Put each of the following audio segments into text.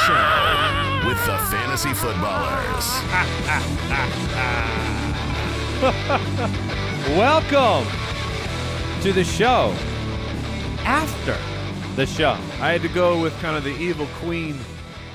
Show with the Fantasy Footballers. Welcome to the show after the show. I had to go with kind of the evil queen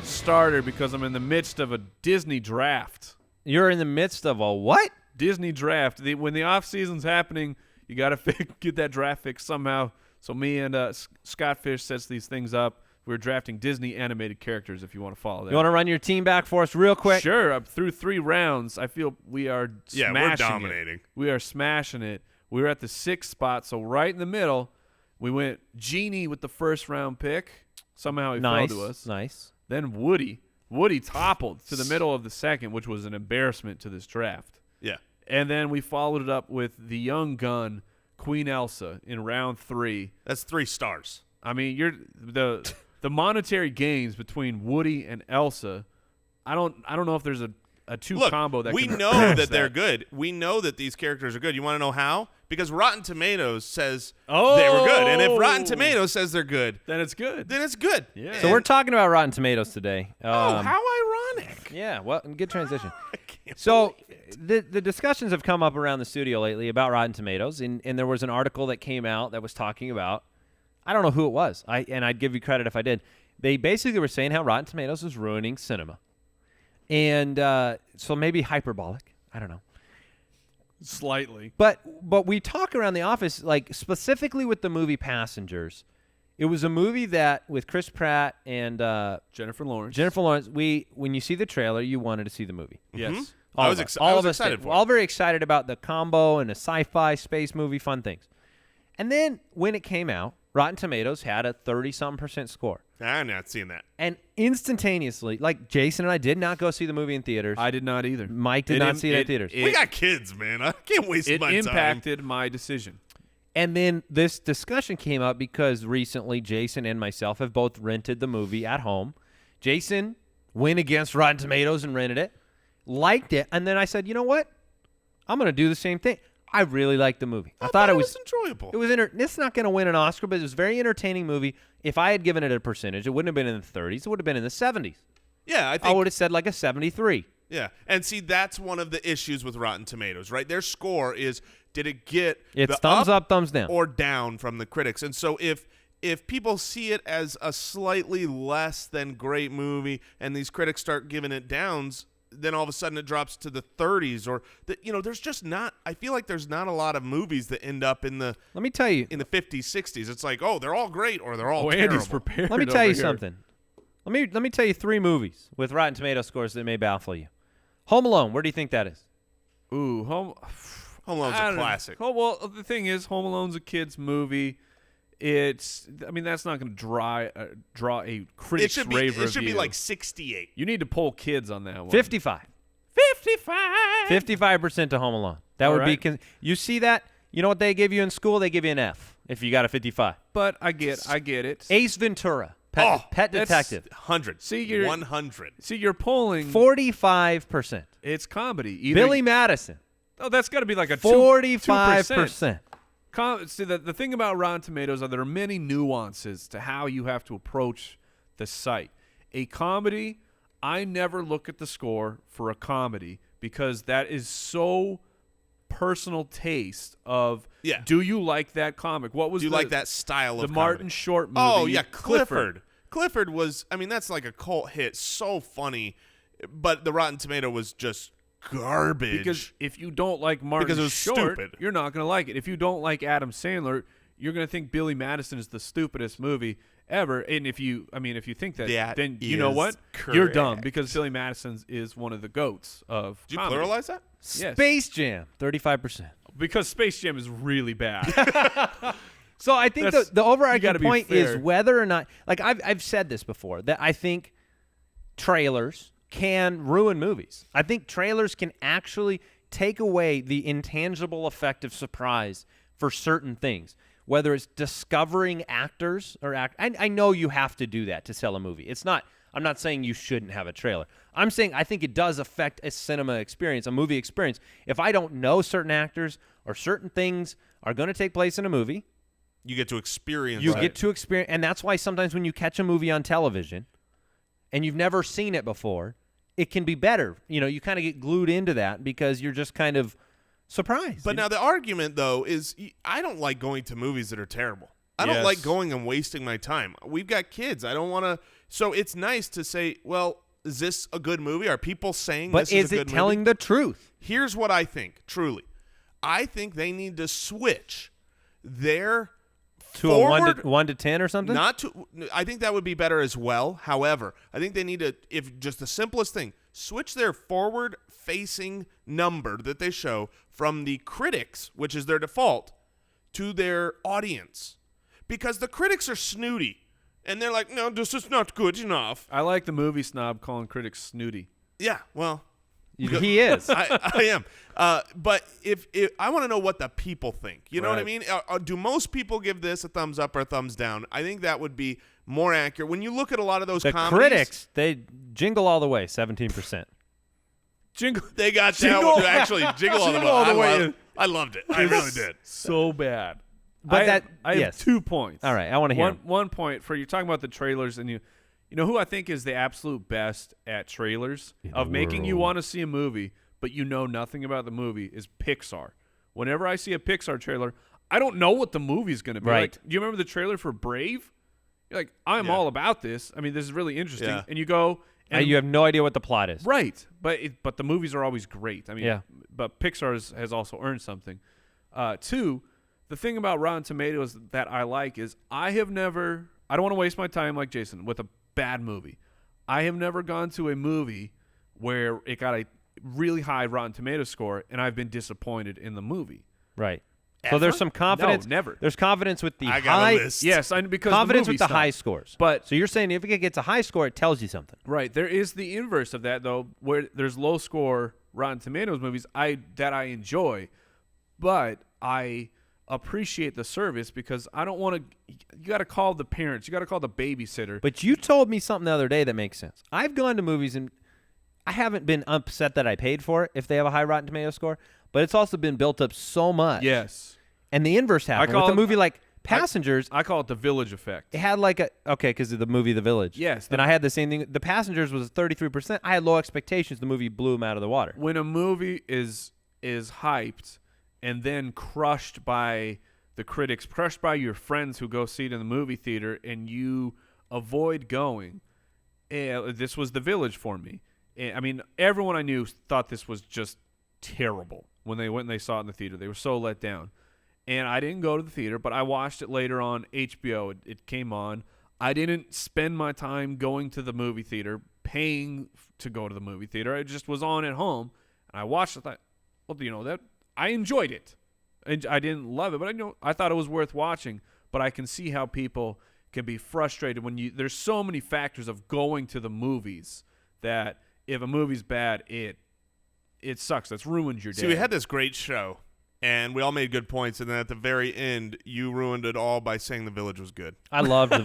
starter because I'm in the midst of a Disney draft. You're in the midst of a what? Disney draft. When the off season's happening, you got to get that draft fixed somehow. So me and Scott Fish sets these things up. We're drafting Disney animated characters if you want to follow that. You want to run your team back for us real quick? Sure. Up through 3 rounds, I feel we are smashing we're dominating. We are smashing it. We're at the 6th spot, so right in the middle. We went Genie with the first round pick. Somehow he fell to us. Nice. Then Woody. Woody toppled to the middle of the 2nd, which was an embarrassment to this draft. Yeah. And then we followed it up with the young gun, Queen Elsa, in round 3. That's 3 stars. I mean, the monetary gains between Woody and Elsa. I don't know if there's a combo that we can know match that they're good. We know that these characters are good. You want to know how? Because Rotten Tomatoes says they were good. And if Rotten Tomatoes says they're good, then it's good. Then it's good. Yeah. So we're talking about Rotten Tomatoes today. How ironic. Yeah, well, good transition. So the discussions have come up around the studio lately about Rotten Tomatoes, and there was an article that came out that was talking about, I don't know who it was, and I'd give you credit if I did. They basically were saying how Rotten Tomatoes is ruining cinema. And so maybe hyperbolic. I don't know. Slightly. But we talk around the office, like specifically with the movie Passengers. It was a movie that with Chris Pratt and Jennifer Lawrence. When you see the trailer, you wanted to see the movie. Yes. Mm-hmm. All I of was us excited for it. all very excited about the combo and a sci-fi space movie, fun things. And then when it came out, Rotten Tomatoes had a 30-something% score. I'm not seeing that. And instantaneously, like Jason and I did not go see the movie in theaters. I did not either. Mike did not see it in theaters. We got kids, man. I can't waste my time. It impacted my decision. And then this discussion came up because recently Jason and myself have both rented the movie at home. Jason went against Rotten Tomatoes and rented it, liked it, and then I said, you know what? I'm going to do the same thing. I really liked the movie. I thought it was enjoyable. It's not going to win an Oscar, but it was a very entertaining movie. If I had given it a percentage, it wouldn't have been in the 30s. It would have been in the 70s. Yeah, I would have said like a 73. Yeah, and see, that's one of the issues with Rotten Tomatoes, right? Their score is, did it get It's thumbs up, thumbs down. or down from the critics? And so if people see it as a slightly less than great movie and these critics start giving it downs, then all of a sudden it drops to the 30s or there's just not, I feel like there's not a lot of movies that end up in the, Let me tell you, in the 50s, 60s. It's like, oh, they're all great or they're all Andy's terrible. prepared. let me tell you over here. something. Let me tell you 3 movies with Rotten Tomato scores that may baffle you. Home Alone, where do you think that is? Ooh, Home Alone's a classic. Oh, well, the thing is, Home Alone's a kid's movie. That's not going to draw a critic's rave review. It should be like 68. You need to poll kids on that one. 55. 55% to Home Alone. That All would right. be. You see that? You know what they give you in school? They give you an F if you got a 55. But I get it. Ace Ventura, Pet that's- Detective, 100. See, you're 100. See, you're polling. 45%. It's comedy. Either, Billy Madison, Oh, that's got to be like a 45%. See, the thing about Rotten Tomatoes are there are many nuances to how you have to approach the site. A comedy, I never look at the score for a comedy because that is so personal taste of do you like that comic? What was Do you like that style of the comedy? Martin Short movie? Oh, yeah, Clifford. Clifford was, that's like a cult hit. So funny. But the Rotten Tomato was just garbage. Because if you don't like Martin Because it was Short, stupid. you're not going to like it. If you don't like Adam Sandler, you're going to think Billy Madison is the stupidest movie ever. And if you think that then you know is what? You're correct. dumb because Billy Madison is one of the goats of Did you comedy. pluralize that? Yes. Space Jam, 35%. Because Space Jam is really bad. So I think That's- the you overarching gotta be point is fair. whether or not, like I've said this before, that I think trailers can ruin movies. I think trailers can actually take away the intangible effect of surprise for certain things, whether it's discovering actors or I know you have to do that to sell a movie. I'm not saying you shouldn't have a trailer. I'm saying I think it does affect a cinema experience, a movie experience. If I don't know certain actors or certain things are going to take place in a movie, You get to experience you it. get to experience, and that's why sometimes when you catch a movie on television and you've never seen it before, it can be better. You kind of get glued into that because you're just kind of surprised. But now the argument, though, is I don't like going to movies that are terrible. I don't like going and wasting my time. We've got kids. I don't want to. So it's nice to say, well, is this a good movie? Are people saying this is a good movie? But is it telling the truth? Here's what I think, truly. I think they need to switch their to forward, a 1 to 10 or something? I think that would be better as well. However, I think they need to, if just the simplest thing, switch their forward-facing number that they show from the critics, which is their default, to their audience. Because the critics are snooty, and they're like, no, this is not good enough. I like the movie snob calling critics snooty. Yeah, well. He is. I am. But if I want to know what the people think. You know what I mean? Do most people give this a thumbs up or a thumbs down? I think that would be more accurate. When you look at a lot of those comedies. The critics, they Jingle All the Way, 17%. They got that one. Actually, Jingle All the Way. I loved it. I really did. So bad. But I have 2 points. All right, I want to hear one point for you talking about the trailers, and you know who I think is the absolute best at trailers of making you want to see a movie, but you know nothing about the movie is Pixar. Whenever I see a Pixar trailer, I don't know what the movie's going to be. Right. Like, do you remember the trailer for Brave? You're like, I'm all about this. I mean, this is really interesting. Yeah. And you go, and you have no idea what the plot is. Right, but the movies are always great. I mean, but Pixar has also earned something. 2. The thing about Rotten Tomatoes that I like is I don't want to waste my time like Jason with a bad movie. I have never gone to a movie where it got a really high Rotten Tomatoes score and I've been disappointed in the movie. Right. So there's some confidence. No, never. There's confidence with the I got high. a list. Yes, because confidence the with the high scores. But so you're saying if it gets a high score, it tells you something. Right. There is the inverse of that though, where there's low score Rotten Tomatoes movies that I enjoy, but I appreciate the service because I don't want to. You got to call the parents. You got to call the babysitter. But you told me something the other day that makes sense. I've gone to movies and I haven't been upset that I paid for it if they have a high Rotten Tomato score, but it's also been built up so much. Yes. And the inverse happened with a movie like Passengers. I call it the Village effect. It had like because of the movie The Village. Yes. And I had the same thing. The Passengers was 33%. I had low expectations. The movie blew them out of the water. When a movie is hyped and then crushed by the critics, crushed by your friends who go see it in the movie theater, and you avoid going. This was The Village for me. I mean, everyone I knew thought this was just terrible when they went and they saw it in the theater. They were so let down. And I didn't go to the theater, but I watched it later on HBO. It came on. I didn't spend my time going to the movie theater, paying to go to the movie theater. It just was on at home, and I watched it. Well, I enjoyed it. I didn't love it, but I thought it was worth watching. But I can see how people can be frustrated when there's so many factors of going to the movies that if a movie's bad, it sucks. That's ruined your day. See, we had this great show, and we all made good points, and then at the very end, you ruined it all by saying The Village was good. I loved The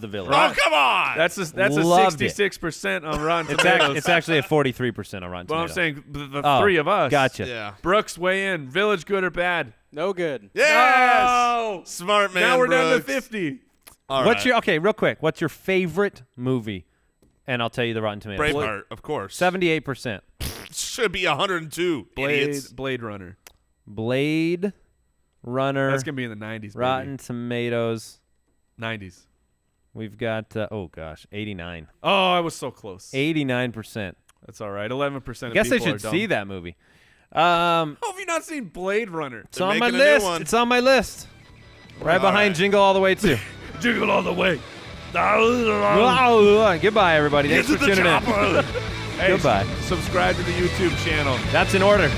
Village. Oh, come on! That's a 66% on Rotten Tomatoes. It's actually a 43% on Rotten Tomatoes. Well, I'm saying the three of us. Gotcha. Yeah. Brooks, weigh in. Village, good or bad? No good. Yes! No! Smart man, Now we're down to Brooks. 50. All What's right. real quick, what's your favorite movie? And I'll tell you the Rotten Tomatoes. Braveheart, of course. 78%. Should be 102. Idiots. Blade Runner. Blade Runner. That's going to be in the 90s, baby. Rotten Tomatoes. 90s. We've got 89. Oh, I was so close. 89%. That's all right. 11% of people I guess I are should dumb. see that movie. How have you not seen Blade Runner? It's They're on my making a new list. one. It's on my list. Right behind right. Jingle All the Way too. Jiggle all the way. Goodbye, everybody. Thanks for tuning in. Hey, Goodbye. Subscribe to the YouTube channel. That's in order.